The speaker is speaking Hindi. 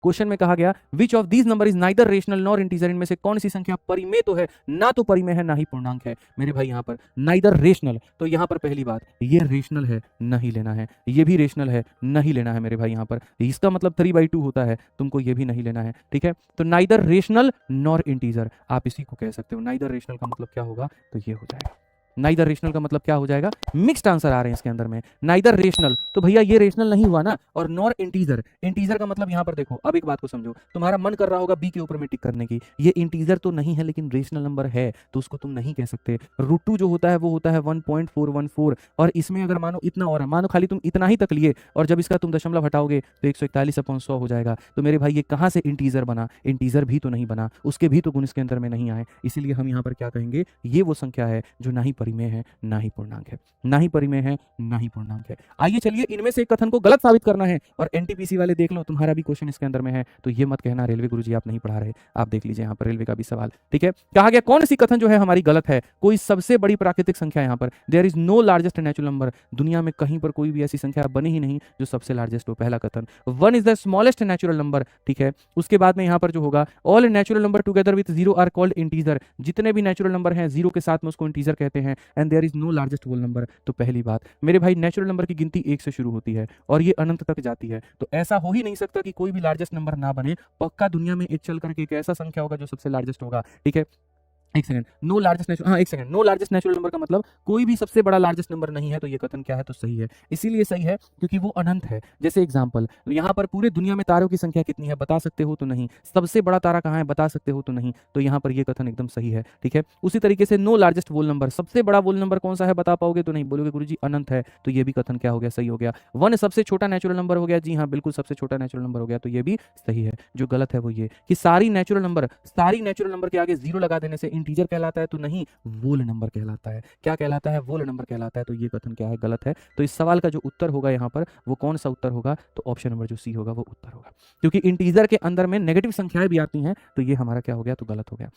क्वेश्चन में कहा गया which of these number is neither rational nor integer, इनमें से कौन सी संख्या परिमेय तो है, ना तो परिमेय है ना ही पूर्णांक है। मेरे भाई यहाँ पर नाइदर रेशनल, तो यहाँ पर पहली बात ये रेशनल है, नहीं लेना है, ये भी रेशनल है, नहीं लेना है मेरे भाई। यहाँ पर इसका मतलब 3/2 होता है, तुमको ये भी नहीं लेना है, ठीक है। तो नाइदर रेशनल नॉर इंटीजर, आप इसी को कह सकते हो। नाइदर रेशनल का मतलब क्या होगा, तो ये हो जाएगा। नाइदर रेशनल का मतलब क्या हो जाएगा, मिक्स्ड आंसर आ रहे हैं इसके अंदर में। नाइदर रेशनल, तो भैया ये रेशनल नहीं हुआ ना, और नॉर इंटीजर, इंटीजर का मतलब यहाँ पर देखो, अब एक बात को समझो, तुम्हारा मन कर रहा होगा बी के ऊपर में टिक करने की, ये इंटीजर तो नहीं है लेकिन रेशनल नंबर है, तो उसको तुम नहीं कह सकते। √2 जो होता है वो होता है 1.414, और इसमें अगर मानो इतना और है, मानो खाली तुम इतना ही तक लिए और जब इसका तुम दशमलव हटाओगे तो 141/100 हो जाएगा। तो मेरे भाई ये कहाँ से इंटीजर बना, इंटीजर भी तो नहीं बना, उसके भी तो गुण इसके अंदर में नहीं आए, इसीलिए हम यहाँ पर क्या कहेंगे, ये वो संख्या है जो ना ही परिमेय है ना ही पूर्णांक है, ना ही परिमेय है ना ही पूर्णांक है। आइए चलिए इनमें से एक कथन को गलत साबित करना है, और एनटीपीसी वाले देख लो, तुम्हारा भी क्वेश्चन इसके अंदर में है, तो ये मत कहना रेलवे गुरुजी आप नहीं पढ़ा रहे, आप देख लीजिए यहाँ पर रेलवे का भी सवाल, ठीक है। कहा गया कौन सी कथन जो है हमारी गलत है, कोई सबसे बड़ी प्राकृतिक संख्या, यहाँ पर there is no largest natural number, दुनिया में कहीं पर कोई भी ऐसी संख्या बनी ही नहीं जो सबसे लार्जेस्ट हो, पहला कथन। 1 is the smallest natural number, ठीक है। उसके बाद में यहाँ पर जो होगा, all natural number together with zero are called integer, जितने भी नेचुरल नंबर हैं जीरो के साथ में उसको इंटीजर कहते हैं, and there is no largest whole number. तो पहली बात मेरे भाई, नेचुरल नंबर की गिनती 1 से शुरू होती है और ये अनंत तक जाती है, तो ऐसा हो ही नहीं सकता कि कोई भी लार्जेस्ट नंबर ना बने, पक्का दुनिया में एक चल करके एक ऐसा संख्या होगा जो सबसे लार्जेस्ट होगा, ठीक है। एक सेकंड, नो लार्जेस्ट नेचुरल, हाँ एक second, no largest natural number का मतलब कोई भी सबसे बड़ा लार्जेस्ट नंबर नहीं है, तो ये कथन क्या है, तो सही है। इसीलिए सही है क्योंकि वो अनंत है। जैसे एग्जांपल, यहाँ पर पूरे दुनिया में तारों की संख्या कितनी है बता सकते हो, तो नहीं। सबसे बड़ा तारा कहाँ है बता सकते हो, तो नहीं। तो यहाँ पर ये कथन एकदम सही है, ठीक है। उसी तरीके से नो लार्जेस्ट वोल नंबर, सबसे बड़ा वोल नंबर कौन सा है बता पाओगे, तो नहीं, बोलोगे गुरुजी अनंत है, तो ये भी कथन क्या हो गया, सही हो गया। 1 सबसे छोटा नेचुरल नंबर हो गया, जी हाँ बिल्कुल सबसे छोटा नेचुरल नंबर हो गया, तो ये भी सही है। जो गलत है वो ये कि सारी नेचुरल नंबर के आगे जीरो लगा देने से इंटीजर कहलाता है, तो नहीं, वोल नंबर कहलाता है। क्या कहलाता है, वोल नंबर कहलाता है। तो ये कथन क्या है, गलत है। तो इस सवाल का जो उत्तर होगा यहाँ पर वो कौन सा उत्तर होगा, तो ऑप्शन नंबर जो सी होगा वो उत्तर होगा, क्योंकि इंटीजर के अंदर में नेगेटिव संख्याएं भी आती हैं, तो ये हमारा क्या हो गया, तो गलत हो गया।